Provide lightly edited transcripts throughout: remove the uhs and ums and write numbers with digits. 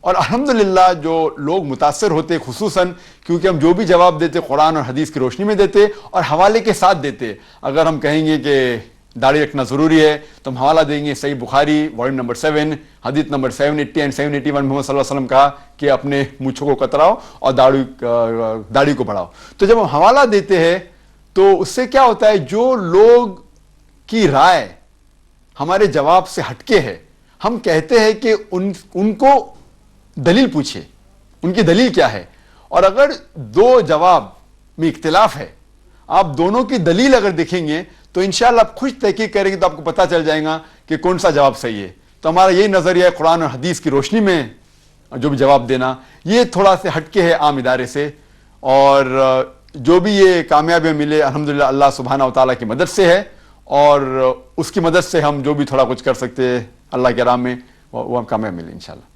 اور الحمدللہ جو لوگ متاثر ہوتے خصوصاً کیونکہ ہم جو بھی جواب دیتے قرآن اور حدیث کی روشنی میں دیتے اور حوالے کے ساتھ دیتے. اگر ہم کہیں گے کہ داڑھی رکھنا ضروری ہے تو ہم حوالہ دیں گے صحیح بخاری والیوم نمبر 7 حدیث نمبر 780 اینڈ 781. محمد صلی اللہ علیہ وسلم کہا کہ اپنے مونچھوں کو کتراؤ اور داڑھی کو بڑھاؤ. تو جب ہم حوالہ دیتے ہیں تو اس سے کیا ہوتا ہے, جو لوگ کی رائے ہمارے جواب سے ہٹکے ہے, ہم کہتے ہیں کہ ان کو دلیل پوچھے, ان کی دلیل کیا ہے. اور اگر دو جواب میں اختلاف ہے, آپ دونوں کی دلیل اگر دیکھیں گے تو انشاءاللہ آپ خوش تحقیق کریں گے تو آپ کو پتہ چل جائے گا کہ کون سا جواب صحیح ہے. تو ہمارا یہی نظریہ ہے قرآن اور حدیث کی روشنی میں جو بھی جواب دینا, یہ تھوڑا سے ہٹکے ہے عام ادارے سے. اور جو بھی یہ کامیابی ملے الحمدللہ اللہ سبحانہ و تعالیٰ کی مدد سے ہے, اور اس کی مدد سے ہم جو بھی تھوڑا کچھ کر سکتے ہیں اللہ کے راہ میں وہ ہم کامیاب ملے انشاءاللہ.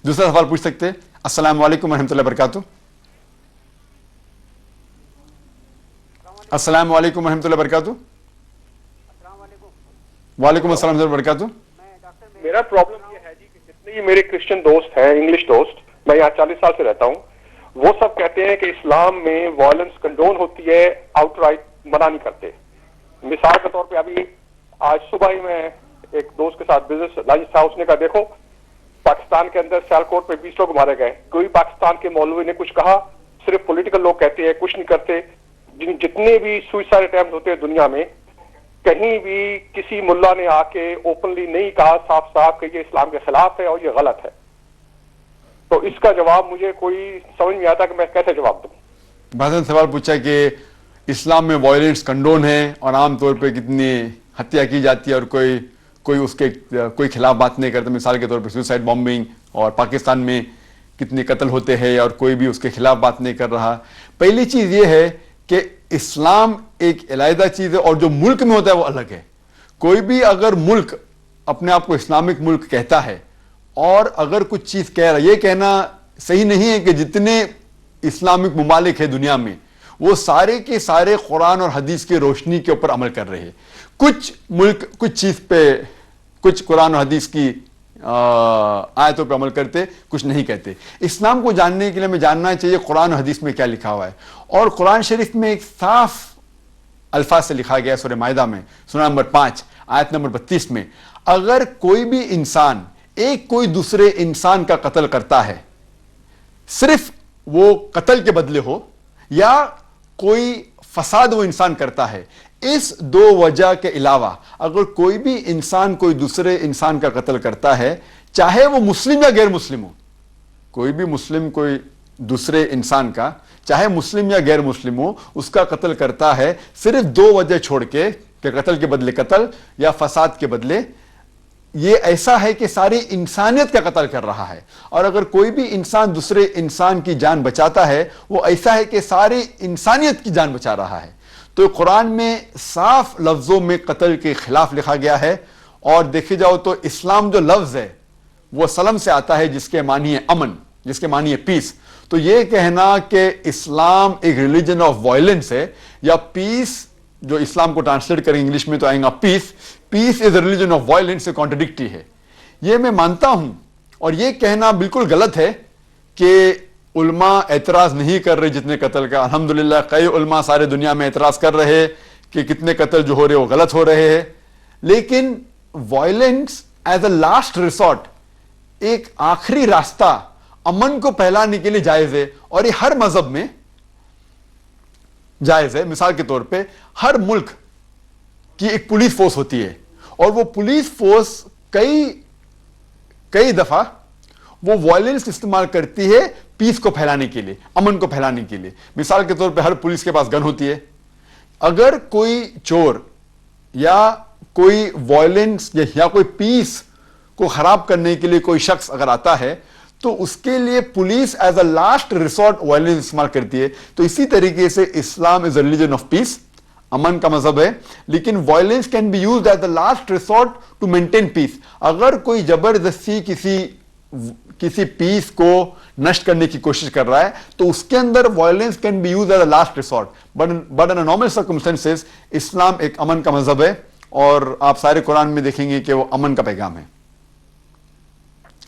دوسرا سوال پوچھ سکتے ہیں. السلام علیکم ورحمۃ اللہ وبرکاتہ. السلام علیکم ورحمۃ اللہ وبرکاتہ. وعلیکم السلام ورحمۃ اللہ وبرکاتہ. میرا پرابلم یہ ہے جی کہ جتنے ہی میرے کرسچن دوست ہیں, انگلش دوست, میں یہاں 40 سال سے رہتا ہوں, وہ سب کہتے ہیں کہ اسلام میں وائلنس کنڈون ہوتی ہے, آؤٹ رائٹ منع نہیں کرتے. مثال کے طور پہ ابھی آج صبح ہی میں ایک دوست کے ساتھ بزنس لنچ تھا, اس نے کہا دیکھو پاکستان کے اندر سیالکوٹ میں 20 لوگ مارے گئے, کوئی پاکستان کے مولوی نے کچھ کہا, صرف پولیٹیکل لوگ کہتے ہیں کچھ نہیں کرتے. جتنے بھی سوئسائڈ اٹیمپٹ ہوتے ہیں دنیا میں, کہیں بھی کسی ملا نے آ کے اوپنلی نہیں کہا صاف صاف کہ یہ اسلام کے خلاف ہے اور یہ غلط ہے. تو اس کا جواب مجھے کوئی سمجھ نہیں آتا کہ میں کیسے جواب دوں. بھائی سوال پوچھا کہ اسلام میں وائلنس کنڈون ہے اور عام طور پہ کتنی ہتیا کی جاتی ہے اور کوئی اس کے کوئی خلاف بات نہیں کرتا. مثال کے طور پہ سوسائڈ بامبنگ, اور پاکستان میں کتنے قتل ہوتے ہیں اور کوئی بھی اس کے خلاف بات نہیں کر رہا. پہلی چیز یہ ہے کہ اسلام ایک علیحدہ چیز ہے اور جو ملک میں ہوتا ہے وہ الگ ہے. کوئی بھی اگر ملک اپنے آپ کو اسلامک ملک کہتا ہے اور اگر کچھ چیز کہہ رہا ہے, یہ کہنا صحیح نہیں ہے کہ جتنے اسلامک ممالک ہیں دنیا میں وہ سارے کے سارے قرآن اور حدیث کی روشنی کے اوپر عمل کر رہے ہیں. کچھ ملک کچھ چیز پہ, کچھ قرآن اور حدیث کی آیتوں پہ عمل کرتے, کچھ نہیں کہتے. اسلام کو جاننے کے لیے ہمیں جاننا چاہیے قرآن اور حدیث میں کیا لکھا ہوا ہے. اور قرآن شریف میں ایک صاف الفاظ سے لکھا گیا ہے سورہ مائدہ میں سورہ نمبر 5 آیت نمبر 32 میں, اگر کوئی بھی انسان کوئی دوسرے انسان کا قتل کرتا ہے, صرف وہ قتل کے بدلے ہو یا کوئی فساد وہ انسان کرتا ہے, اس دو وجہ کے علاوہ اگر کوئی بھی انسان کوئی دوسرے انسان کا قتل کرتا ہے, چاہے وہ مسلم یا غیر مسلم ہو, کوئی بھی مسلم کوئی دوسرے انسان کا چاہے مسلم یا غیر مسلم ہو اس کا قتل کرتا ہے, صرف دو وجہ چھوڑ کے کہ قتل کے بدلے قتل یا فساد کے بدلے, یہ ایسا ہے کہ ساری انسانیت کا قتل کر رہا ہے. اور اگر کوئی بھی انسان دوسرے انسان کی جان بچاتا ہے وہ ایسا ہے کہ ساری انسانیت کی جان بچا رہا ہے. تو قرآن میں صاف لفظوں میں قتل کے خلاف لکھا گیا ہے. اور دیکھے جاؤ تو اسلام جو لفظ ہے وہ سلم سے آتا ہے جس کے معنی ہے امن, جس کے معنی ہے پیس. تو یہ کہنا کہ اسلام ایک ریلیجن آف وائلنس ہے یا پیس, جو اسلام کو ٹرانسلیٹ کریں انگلش میں تو آئیں گا پیس از اے ریلیجن آف وائلنس, سے کانٹرڈکٹری ہے. یہ میں مانتا ہوں, اور یہ کہنا بالکل غلط ہے کہ علماء اعتراض نہیں کر رہے جتنے قتل کا. الحمدللہ کئی علماء سارے دنیا میں اعتراض کر رہے کہ کتنے قتل جو ہو رہے وہ غلط ہو رہے ہیں, لیکن violence as a last resort, ایک آخری راستہ امن کو پھیلانے کے لیے جائز ہے, اور یہ ہر مذہب میں جائز ہے. مثال کے طور پہ ہر ملک کی ایک پولیس فورس ہوتی ہے اور وہ پولیس فورس کئی دفعہ وہ وائلنس استعمال کرتی ہے پیس کو پھیلانے کے لیے, امن کو پھیلانے کے لیے. مثال کے طور پہ ہر پولیس کے پاس گن ہوتی ہے. اگر کوئی چور یا کوئی وائلنس یا کوئی پیس کو خراب کرنے کے لیے کوئی شخص اگر آتا ہے تو اس کے لیے police as a last resort violence استعمال کرتی ہے. تو اسی طریقے سے اسلام از اے ریلیجن آف پیس, امن کا مذہب ہے, لیکن violence can be used as a last resort to maintain peace. اگر کوئی زبردستی کسی پیس کو نشٹ کرنے کی کوشش کر رہا ہے تو اس کے اندر violence can be used as a last resort, but in normal circumstances Islam ایک امن کا مذہب ہے, اور آپ سارے قرآن میں دیکھیں گے کہ وہ امن کا پیغام ہے.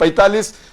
45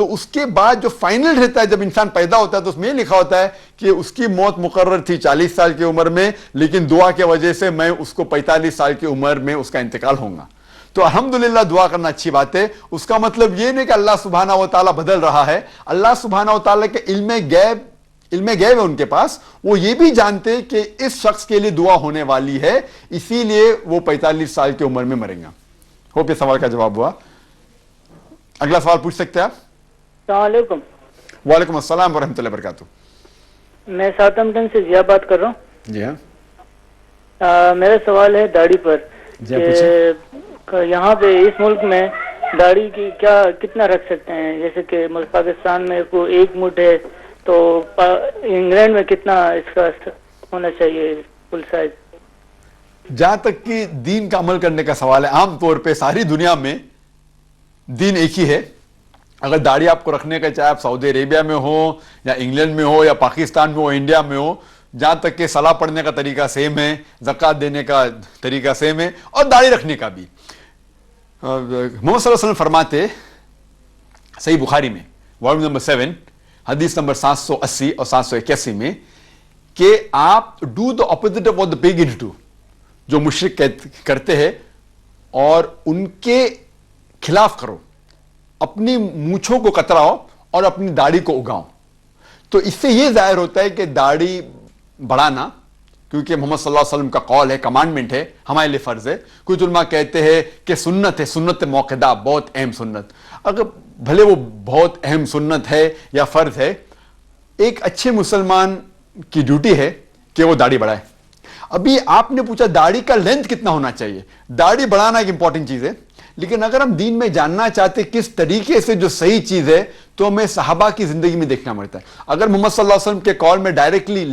تو اس کے بعد جو فائنل رہتا ہے جب انسان پیدا ہوتا ہے تو اس میں لکھا ہوتا ہے کہ اس کی موت مقرر تھی 40 سال کی عمر میں، لیکن دعا کی وجہ سے میں اس کو 45 سال کی عمر میں اس کا انتقال ہوگا. تو الحمدللہ دعا کرنا اچھی بات ہے. اس کا مطلب یہ نہیں کہ اللہ سبحانہ و تعالیٰ بدل رہا ہے. اللہ سبحانہ و تعالیٰ کے علم غیب ہے ان کے پاس. وہ یہ بھی جانتے کہ اس شخص کے لیے دعا ہونے والی ہے، اسی لیے وہ 45 سال کی عمر میں مریں گا. ہوپ یہ سوال کا جواب ہوا. اگلا سوال پوچھ سکتے ہیں آپ. السلام علیکم. وعلیکم السلام ورحمۃ اللہ وبرکاتہ. میں ساؤتھمپٹن سے ضیاء بات کر رہا ہوں. جی ہاں. میرا سوال ہے داڑھی پر جی کہ یہاں پہ اس ملک میں داڑھی کی کتنا رکھ سکتے ہیں؟ جیسے کہ پاکستان میں کوئی 1 مٹ ہے تو انگلینڈ میں کتنا اس کا ہونا چاہیے فل سائز؟ جہاں تک کہ دین کا عمل کرنے کا سوال ہے، عام طور پہ ساری دنیا میں دین ایک ہی ہے. اگر داڑھی آپ کو رکھنے کا چاہے آپ سعودی عربیہ میں ہو یا انگلینڈ میں ہو یا پاکستان میں ہو انڈیا میں ہو، جہاں تک کہ صلاح پڑھنے کا طریقہ سیم ہے، زکوٰۃ دینے کا طریقہ سیم ہے، اور داڑھی رکھنے کا بھی. محمد صلی اللہ علیہ وسلم فرماتے صحیح بخاری میں والیوم نمبر 7 حدیث نمبر 780 اور 781 میں کہ آپ do the opposite of what the pagans do, جو مشرک کرتے ہیں اور ان کے خلاف کرو. اپنی مونچھوں کو کتراؤ اور اپنی داڑھی کو اگاؤ. تو اس سے یہ ظاہر ہوتا ہے کہ داڑھی بڑھانا، کیونکہ محمد صلی اللہ علیہ وسلم کا قول ہے، کمانڈمنٹ ہے، ہمارے لیے فرض ہے. کچھ علماء کہتے ہیں کہ سنت ہے، سنت موقدہ، بہت اہم سنت. اگر بھلے وہ بہت اہم سنت ہے یا فرض ہے، ایک اچھے مسلمان کی ڈیوٹی ہے کہ وہ داڑھی بڑھائے. ابھی آپ نے پوچھا داڑھی کا لینتھ کتنا ہونا چاہیے. داڑھی بڑھانا ایک امپورٹنٹ چیز ہے، لیکن اگر ہم دین میں جاننا چاہتے کس طریقے سے جو صحیح چیز ہے تو ہمیں صحابہ کی زندگی میں دیکھنا پڑتا ہے. اگر محمد صلی اللہ علیہ وسلم کے قول میں ڈائریکٹلی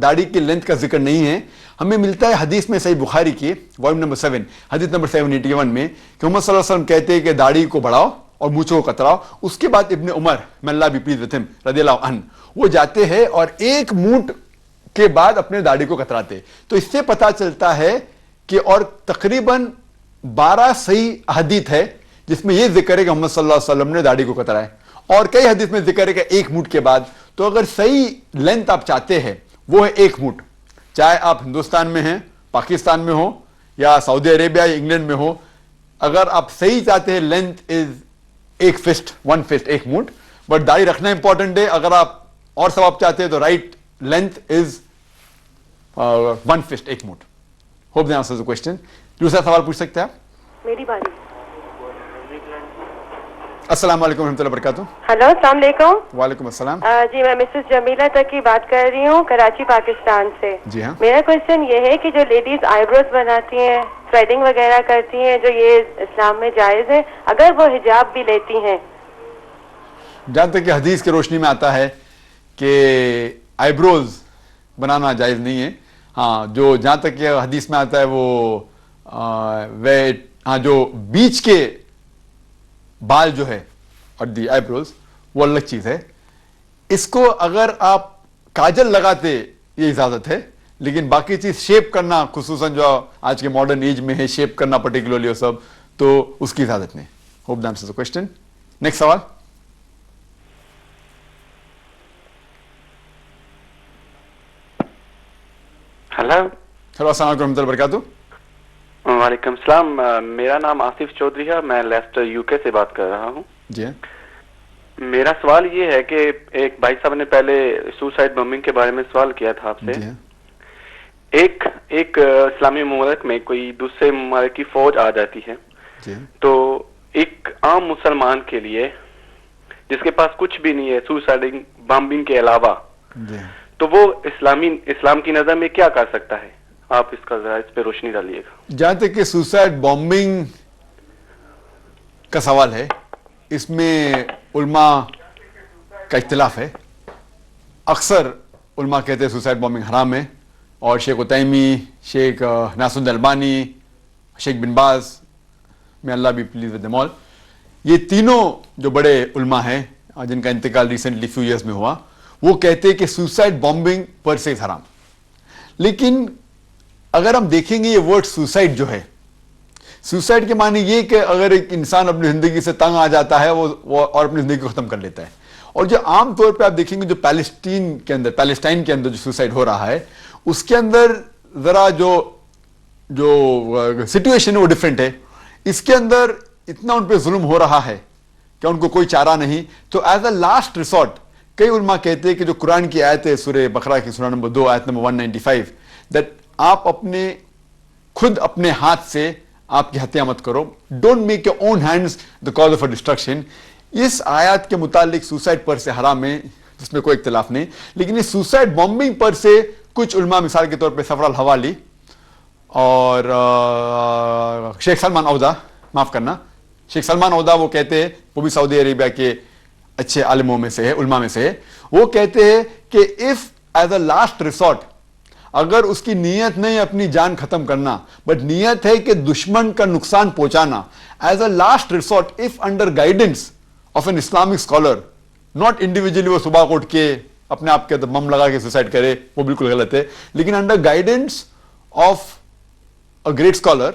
داڑھی کی لینتھ کا ذکر نہیں ہے، ہمیں ملتا ہے حدیث میں صحیح بخاری کی والیوم نمبر 7 حدیث نمبر 781 میں کہ محمد صلی اللہ علیہ وسلم کہتے ہیں کہ داڑھی کو بڑھاؤ اور مونچھوں کو کتراؤ. اس کے بعد ابن عمر میں اللہ بی پلیز وتھ ہم رضی اللہ عنہ وہ جاتے ہیں اور 1 مونٹ کے بعد اپنے داڑھی کو کتراتے. تو اس سے پتا چلتا ہے کہ اور تقریباً 12 صحیح حدیث ہے جس میں یہ ذکر ہے کہ محمد صلی اللہ علیہ وسلم نے داڑھی کو کترائے، اور کئی حدیث میں ذکر ہے کہ 1 مٹ کے بعد. تو اگر صحیح لینتھ آپ چاہتے ہیں وہ ہے 1 مٹ، چاہے آپ ہندوستان میں ہیں، پاکستان میں ہو یا سعودی عربیہ یا انگلینڈ میں ہو. اگر آپ صحیح چاہتے ہیں لینتھ از 1 فسٹ 1 مٹ، بٹ داڑھی رکھنا امپورٹنٹ ہے. اگر آپ اور ثواب چاہتے ہیں تو رائٹ لینتھ از 1 فسٹ 1 مٹ. Hope that answers the question. دوسرا سوال پوچھ سکتے ہیں آپ. میری باری. السلام علیکم ورحمۃ اللہ وبرکاتہ. ہلو السلام علیکم. وعلیکم السلام. جی میں مسز جمیلہ تقی بات کر رہی ہوں کراچی پاکستان سے. جی ہاں. میرا کوشچن یہ ہے کہ جو لیڈیز آئی بروز بناتی ہیں، تھریڈنگ وغیرہ کرتی ہیں، جو یہ اسلام میں جائز ہے اگر وہ حجاب بھی لیتی ہیں؟ جہاں تک کہ حدیث کی روشنی میں آتا ہے کہ آئی بروز بنانا جائز نہیں ہے. ہاں جو جہاں تک کہ حدیث میں آتا ہے وہ جو بیچ کے بال جو ہے اور دی آئی بروز وہ الگ چیز ہے. اس کو اگر آپ کاجل لگاتے یہ اجازت ہے، لیکن باقی چیز شیپ کرنا، خصوصاً جو آج کے ماڈرن ایج میں ہے شیپ کرنا پرٹیکولرلی وہ سب، تو اس کی اجازت نہیں. Hope that answers the question. Next سوال. ہلو السلام علیکم ورحمۃ اللہ وبرکاتہ. وعلیکم السلام. میرا نام آصف چودھری ہے، میں لیسٹر یو کے سے بات کر رہا ہوں. جی ہاں. میرا سوال یہ ہے کہ ایک بھائی صاحب نے پہلے سوسائڈ بمبنگ کے بارے میں سوال کیا تھا آپ سے. جی ہاں. ایک اسلامی ممالک میں کوئی دوسرے ممالک کی فوج آ جاتی ہے، جی تو ایک عام مسلمان کے لیے جس کے پاس کچھ بھی نہیں ہے سوسائڈ بمبنگ کے علاوہ، جی تو وہ اسلام کی نظر میں کیا کر سکتا ہے؟ آپ اس کا ذرا اس پہ روشنی ڈالیے گا. جہاں تک کہ سوسائڈ بامبنگ کا سوال ہے، اس میں علماء کا اختلاف ہے. اکثر علماء کہتے ہیں سوسائڈ بامبنگ حرام ہے، اور شیخ عثیمی، شیخ ناصر الدین البانی، شیخ بن باز میں اللہ بھی پلیز ود دیم آل، یہ تینوں جو بڑے علماء ہیں جن کا انتقال ریسنٹلی فیو ایئرس میں ہوا، وہ کہتے ہیں کہ سوسائڈ بامبنگ پر سے حرام. لیکن اگر ہم دیکھیں گے یہ ورڈ سوسائڈ جو ہے، سوسائڈ کے معنی یہ کہ اگر ایک انسان اپنی زندگی سے تنگ آ جاتا ہے وہ اور اپنی زندگی کو ختم کر لیتا ہے. اور جو عام طور پہ آپ دیکھیں گے جو پیلسٹائن کے اندر جو سوسائڈ ہو رہا ہے اس کے اندر ذرا جو سچویشن ہے وہ ڈفرینٹ ہے. اس کے اندر اتنا ان پہ ظلم ہو رہا ہے کہ ان کو کوئی چارہ نہیں. تو ایز اے لاسٹ ریسورٹ کئی علماء کہتے ہیں کہ جو قرآن کی آیت ہے سورہ بقرہ کی سورہ نمبر 2 آیت نمبر 195 دیٹ آپ خود اپنے ہاتھ سے آپ کی ہتیا مت کرو. Don't make your own hands the cause of destruction. اس آیات کے متعلق سوسائڈ پر سے حرام ہے جس میں کوئی اختلاف نہیں, لیکن اس سوسائڈ بامبنگ پر سے کچھ علماء مثال کے طور پہ سفر الحوالی اور شیخ سلمان عودہ, معاف کرنا شیخ سلمان عودہ, وہ کہتے ہیں, وہ بھی سعودی عربیہ کے اچھے عالموں میں سے ہے, علماء میں سے ہے, وہ کہتے ہیں کہ if as a last resort اگر اس کی نیت نہیں اپنی جان ختم کرنا بٹ نیت ہے کہ دشمن کا نقصان پہنچانا, as a last resort if under guidance of an Islamic scholar, not individually وہ صبح کو اٹھ کے اپنے آپ کے بم لگا کے سوسائڈ کرے, وہ بالکل غلط ہے, لیکن under guidance of a great scholar,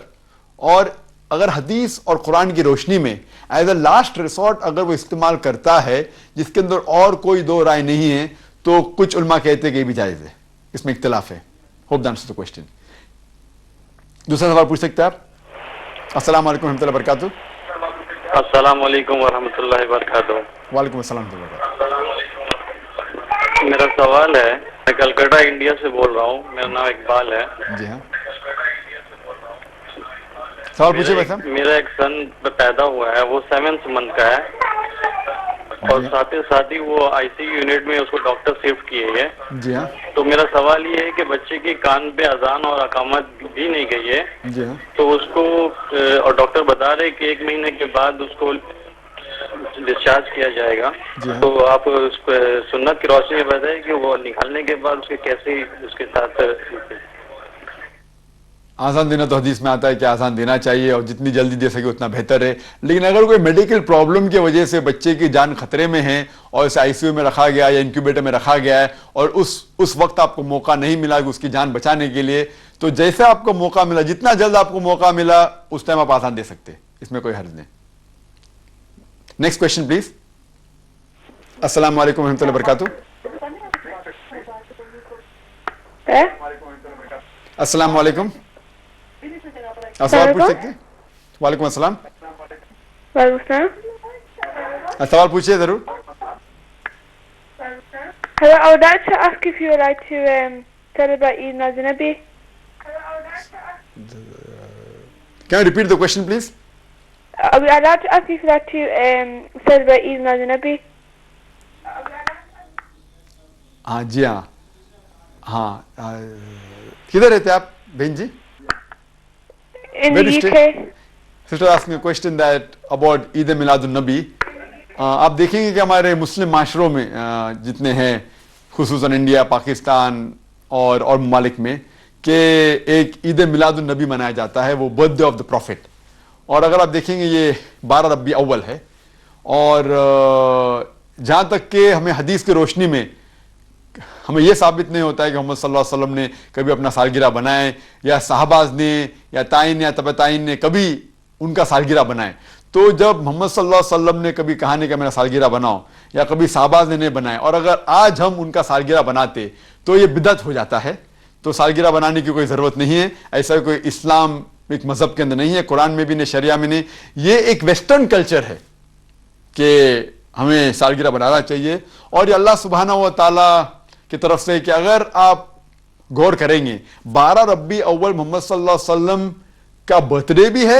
اور اگر حدیث اور قرآن کی روشنی میں ایز اے لاسٹ ریسورٹ اگر وہ استعمال کرتا ہے جس کے اندر اور کوئی دو رائے نہیں ہے, تو کچھ علماء کہتے ہیں کہ یہ بھی جائز ہے. اس میں اختلاف ہے. Hope that answers the question. دوسرا سوال پوچھ سکتے ہیں آپ. السلام علیکم ورحمۃ اللہ وبرکاتہ. السلام علیکم ورحمۃ اللہ وبرکاتہ. وعلیکم السلام ورحمۃ اللہ وبرکاتہ. میرا سوال ہے, میں کلکتہ انڈیا سے بول رہا ہوں, میرا نام اقبال ہے. جی ہاں, سوال پوچھیے بھائی صاحب. میرا ایک سن پیدا ہوا ہے, وہ 7th منتھ کا ہے, اور ساتھ ہی وہ آئی سی یونٹ میں اس کو ڈاکٹر شفٹ کیے ہے. جی ہاں. تو میرا سوال یہ ہے کہ بچے کی کان پہ اذان اور اقامت بھی نہیں گئی ہے. جی ہاں. تو اس کو اور ڈاکٹر بتا رہے کہ 1 مہینے کے بعد اس کو ڈسچارج کیا جائے گا. تو آپ اس کو سنت کی روشنی میں بتائیں کہ وہ نکالنے کے بعد اس کے کیسے اس کے ساتھ آزان دینا, تو حدیث میں آتا ہے کہ آزان دینا چاہیے اور جتنی جلدی دے سکے اتنا بہتر ہے. لیکن اگر کوئی میڈیکل پرابلم کی وجہ سے بچے کی جان خطرے میں ہے اور اسے آئی سی یو میں رکھا گیا یا انکیوبیٹر میں رکھا گیا ہے اور اس وقت آپ کو موقع نہیں ملا کہ اس کی جان بچانے کے لیے, تو جیسے آپ کو موقع ملا, جتنا جلد آپ کو موقع ملا اس ٹائم آپ آزان دے سکتے, اس میں کوئی حرج نہیں. Next question please. السلام علیکم ورحمۃ اللہ وبرکاتہ. السلام علیکم. سوال پوچھ سکتے ہیں. وعلیکم السلام. سوال پوچھیے ضرور. Hello, I would like to ask if you would like to celebrate Eid al-Nabi. Can you repeat the question, please? I'd like to ask if you would like to celebrate Eid al-Nabi. ہاں جی ہاں ہاں. کدھر رہتے آپ بہن جی؟ In the UK. Sister asking a question that about Eid Milad al-Nabi. آپ دیکھیں گے کہ ہمارے مسلم معاشروں میں جتنے ہیں, خصوصاً انڈیا, پاکستان اور ممالک میں, کہ ایک عید میلاد النبی منایا جاتا ہے, وہ birthday of the prophet. اور اگر آپ دیکھیں گے یہ 12 ربیع اول ہے, اور جہاں تک کہ ہمیں حدیث کی روشنی میں ہمیں یہ ثابت نہیں ہوتا ہے کہ محمد صلی اللہ علیہ وسلم نے کبھی اپنا سالگرہ بنائے, یا صحاباز نے یا تائین یا تبع تائین نے کبھی ان کا سالگرہ بنائے. تو جب محمد صلی اللہ علیہ وسلم نے کبھی کہا نہیں کہ میرا سالگرہ بناؤ, یا کبھی صحاباز نے نہیں بنائے, اور اگر آج ہم ان کا سالگرہ بناتے تو یہ بدعت ہو جاتا ہے. تو سالگرہ بنانے کی کوئی ضرورت نہیں ہے, ایسا کوئی اسلام ایک مذہب کے اندر نہیں ہے, قرآن میں بھی نہیں, شریعہ میں نہیں. یہ ایک ویسٹرن کلچر ہے کہ ہمیں سالگرہ بنانا چاہیے, اور یہ اللہ سبحانہ و تعالیٰ کی طرف سے کہ اگر آپ غور کریں گے 12 ربیع اول محمد صلی اللہ علیہ وسلم کا برتھ ڈے بھی ہے,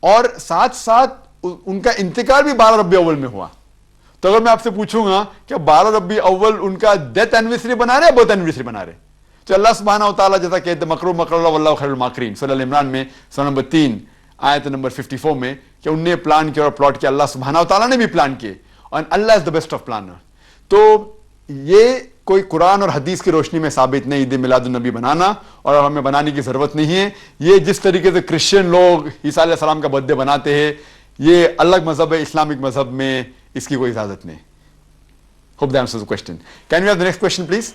اور ساتھ ساتھ ان کا انتقال بھی 12 ربیع اول میں ہوا. تو اگر میں آپ سے پوچھوں گا کہ 12 ربیع اول ان کا ڈیتھ اینیورسری بنا رہے ہیں, برتھ اینیورسری بنا رہے ہیں, تو اللہ سبحانہ و تعالیٰ جیسا کہتے ہیں مکرو مکر اللہ واللہ خیر الماکرین, سورہ عمران میں سورہ نمبر 3 آیت نمبر 54 میں, کہ انہوں نے پلان کیا اور پلاٹ کیا, اللہ سبحانہ و تعالیٰ نے بھی پلان کیے, اور اللہ از دا بیسٹ آف پلانر. تو یہ کوئی قرآن اور حدیث کی روشنی میں ثابت نہیں عید میلاد النبی بنانا, اور ہمیں بنانے کی ضرورت نہیں ہے. یہ جس طریقے سے کرسچین لوگ عیسیٰ علیہ السلام کا برتھ ڈے بناتے ہیں, یہ الگ مذہب ہے, اسلامک مذہب میں اس کی کوئی اجازت نہیں. Hope that answers the question. Can we have the next question, please?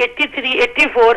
83, 84,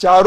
4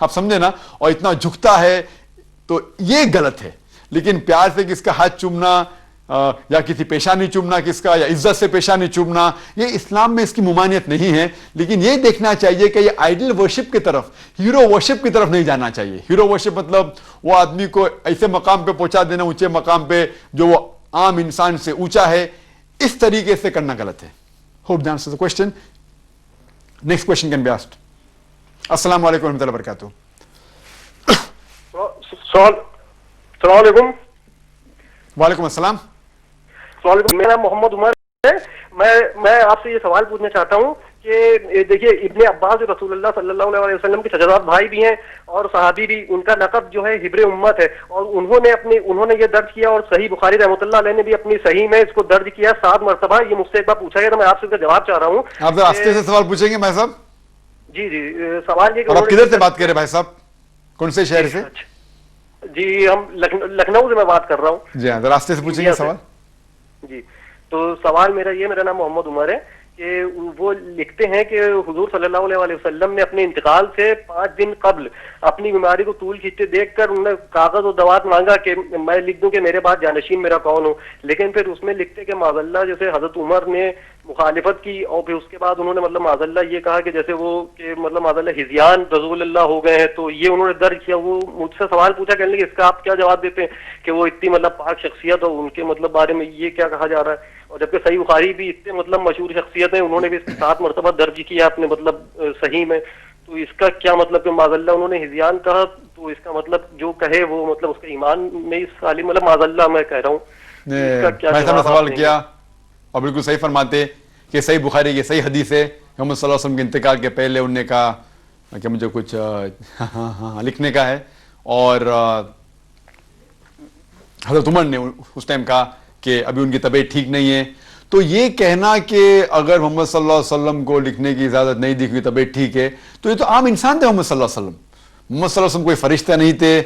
آپ سمجھے نا, اور اتنا جھکتا ہے تو یہ غلط ہے. لیکن پیار سے کس کا ہاتھ چومنا یا کسی پیشانی چومنا کس کا, یا عزت سے پیشانی چومنا, یہ اسلام میں اس کی ممانعت نہیں ہے. لیکن یہ دیکھنا چاہیے کہ یہ آئیڈل ورشپ کی طرف, ہیرو ورشپ کی طرف نہیں جانا چاہیے. ہیرو ورشپ مطلب وہ آدمی کو ایسے مقام پہ پہنچا دینا, اونچے مقام پہ جو وہ عام انسان سے اونچا ہے, اس طریقے سے کرنا غلط ہے. Hope that answers the question. Next question can be asked. السلام علیکم ورحمۃ اللہ وبرکاتہ. السلام علیکم. وعلیکم السلام. میرا نام محمد عمر ہے. میں آپ سے یہ سوال پوچھنا چاہتا ہوں کہ دیکھیے ابن عباس جو رسول اللہ صلی اللہ علیہ وسلم کے سجاد بھائی بھی ہیں اور صحابی بھی, ان کا لقب جو ہے حبر امت ہے, اور انہوں نے یہ درج کیا, اور صحیح بخاری رحمۃ اللہ علیہ نے بھی اپنی صحیح میں اس کو درج کیا 7 مرتبہ. یہ مجھ سے ایک بار پوچھا گیا تو میں آپ سے اس کا جواب چاہ رہا ہوں. آپ راستے سے سوال پوچھیں گے بھائی صاحب؟ جی سوال یہ, آپ کدھر سے بات کر رہے ہیں بھائی صاحب, کون سے شہر سے؟ جی ہم لکھنؤ سے میں بات کر رہا ہوں. جی ہاں, راستے سے پوچھیں گے سوال. جی تو سوال میرا یہ, میرا نام محمد عمر ہے, کہ وہ لکھتے ہیں کہ حضور صلی اللہ علیہ وسلم نے اپنے انتقال سے 5 دن قبل اپنی بیماری کو طول کھینچتے دیکھ کر انہوں نے کاغذ و دوات مانگا کہ میں لکھ دوں کہ میرے بعد جانشین میرا کون ہو. لیکن پھر اس میں لکھتے کہ معاذ اللہ جیسے حضرت عمر نے مخالفت کی, اور پھر اس کے بعد انہوں نے مطلب معاذ اللہ یہ کہا کہ جیسے وہ کہ مطلب معاذ اللہ ہذیان رسول اللہ ہو گئے ہیں. تو یہ انہوں نے درج کیا. وہ مجھ سے سوال پوچھا کہنے لگے اس کا آپ کیا جواب دیتے ہیں کہ وہ اتنی مطلب پاک شخصیت اور ان کے مطلب بارے میں یہ کیا کہا جا رہا ہے, اور جبکہ صحیح بخاری بھی اتنے مطلب مشہور شخصیت ہیں, انہوں نے بھی اس 7 مرتبہ درج کیا اپنے مطلب صحیح میں. تو اس کا کیا مطلب کہ معاذ اللہ انہوں نے ہذیان کہا, تو اس کا مطلب جو کہے وہ مطلب اس کا ایمان میں اس سالی مطلب معاذ اللہ میں کہہ رہا ہوں. میں سوال کیا اور بالکل صحیح فرماتے کہ صحیح بخاری کی صحیح حدیث ہے, محمد صلی اللہ علیہ وسلم کے انتقال کے پہلے انہوں نے کہا کہ مجھے کچھ لکھنے کا ہے, اور حضرت عمر نے اس ٹائم کہا کہ ابھی ان کی طبیعت ٹھیک نہیں ہے. تو یہ کہنا کہ اگر محمد صلی اللہ علیہ وسلم کو لکھنے کی اجازت نہیں دی کیونکہ طبیعت ٹھیک ہے, تو یہ تو عام انسان تھے. محمد صلی اللہ علیہ وسلم محمد صلی اللہ علیہ وسلم کوئی فرشتہ نہیں تھے,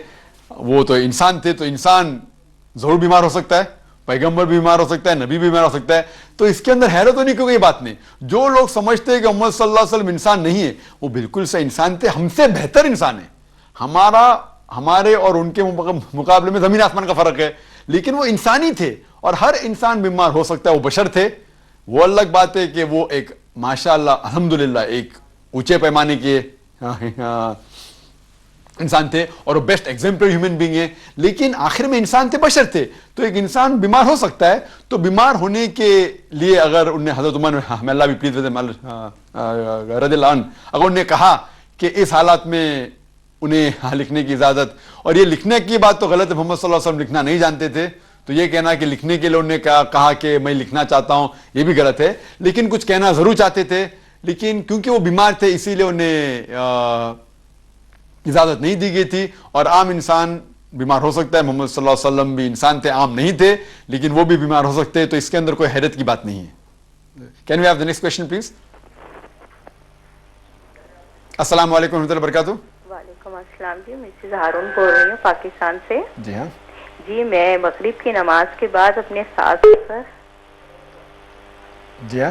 وہ تو انسان تھے. تو انسان ضرور بیمار ہو سکتا ہے, پیغمبر بھی بیمار ہو سکتا ہے, نبی بھی بیمار ہو سکتا ہے. تو اس کے اندر حیرت ہونی کیونکہ یہ بات نہیں. جو لوگ سمجھتے ہیں کہ محمد صلی اللہ علیہ وسلم انسان نہیں ہے, وہ بالکل سے انسان تھے, ہم سے بہتر انسان ہے. ہمارے اور ان کے مقابلے میں زمین آسمان کا فرق ہے, لیکن وہ انسانی تھے, اور ہر انسان بیمار ہو سکتا ہے, وہ بشر تھے. وہ الگ بات ہے کہ وہ ایک ماشاءاللہ الحمدللہ ایک اونچے پیمانے کے انسان تھے, اور وہ بیسٹ ایگزامپل ہیومن بینگ ہیں. لیکن آخر میں انسان تھے, بشر تھے. تو ایک انسان بیمار ہو سکتا ہے. تو بیمار ہونے کے لیے اگر انہیں حضرت عمر میں اللہ بھی پلیز رضی اللہ عنہ اگر انہوں نے کہا کہ اس حالات میں انہیں لکھنے کی اجازت, اور یہ لکھنے کی بات تو غلط ہے, محمد صلی اللہ علیہ وسلم لکھنا نہیں جانتے تھے. تو یہ کہنا کہ لکھنے کے لیے انہوں نے کہا کہ میں لکھنا چاہتا ہوں, یہ بھی غلط ہے. لیکن کچھ کہنا ضرور چاہتے تھے, لیکن کیونکہ وہ بیمار تھے اسی لیے انہیں اجازت نہیں دی گئی تھی. اور عام انسان بیمار ہو سکتا ہے, محمد صلی اللہ علیہ وسلم بھی انسان تھے, عام نہیں تھے, لیکن وہ بھی بیمار ہو سکتے. تو اس کے اندر کوئی حیرت کی بات نہیں ہے. Can we have the next question please. السلام علیکم ورحمۃ اللہ وبرکاتہ. وعلیکم السلام جی, مسز ہارون بول رہی ہوں پاکستان سے. جی ہاں جی, میں مغرب کی نماز کے بعد اپنے ساس پر جی ہاں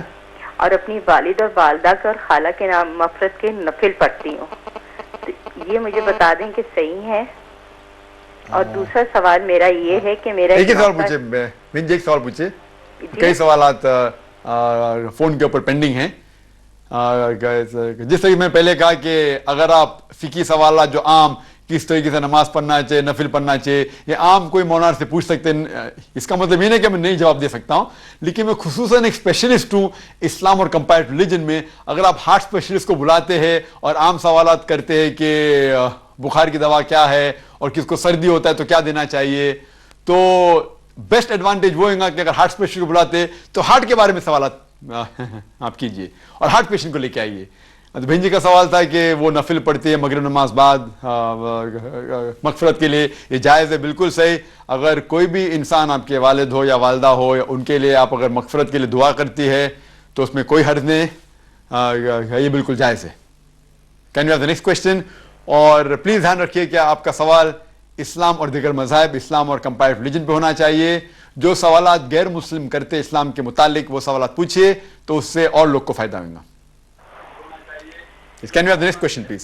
اور اپنی والد اور والدہ کے اور خالہ کے نام مغفرت کے نفل پڑھتی ہوں. تو یہ مجھے بتا دیں کہ صحیح ہے. اور دوسرا سوال میرا یہ ہے کہ میرا ایک سوال پوچھے کئی سوالات فون کے اوپر پینڈنگ ہیں. جس طریقے میں پہلے کہا کہ اگر آپ فقہی سوالات جو عام کس طریقے سے نماز پڑھنا چاہیے, نفل پڑھنا چاہیے, یہ عام کوئی مولانا سے پوچھ سکتے ہیں. اس کا مطلب یہ نہیں کہ میں نہیں جواب دے سکتا ہوں, لیکن میں خصوصاً ایک اسپیشلسٹ ہوں اسلام اور کمپیریٹو ریلیجن میں. اگر آپ ہارٹ اسپیشلسٹ کو بلاتے ہیں اور عام سوالات کرتے ہیں کہ بخار کی دوا کیا ہے اور کس کو سردی ہوتا ہے تو کیا دینا چاہیے, تو بیسٹ ایڈوانٹیج وہ ہوگا کہ اگر ہارٹ اسپیشلسٹ کو بلاتے تو ہارٹ کے بارے میں سوالات آپ کیجئے اور ہارٹ پیشنٹ کو لے کے آئیے. بہن جی کا سوال تھا کہ وہ نفل پڑھتے ہیں مغرب نماز بعد مغفرت کے لیے, یہ جائز ہے, بالکل صحیح. اگر کوئی بھی انسان آپ کے والد ہو یا والدہ ہو, یا ان کے لیے آپ اگر مغفرت کے لیے دعا کرتی ہے تو اس میں کوئی حرج نہیں, یہ بالکل جائز ہے. Can you have the next question. اور پلیز دھیان رکھیے کہ آپ کا سوال اسلام اور دیگر مذاہب, اسلام اور کمپیریٹو ریلیجن پہ ہونا چاہیے. جو سوالات غیر مسلم کرتے اسلام کے متعلق وہ سوالات پوچھیے, تو اس سے اور لوگ کو فائدہ ہوگا. Can we have the next question, please?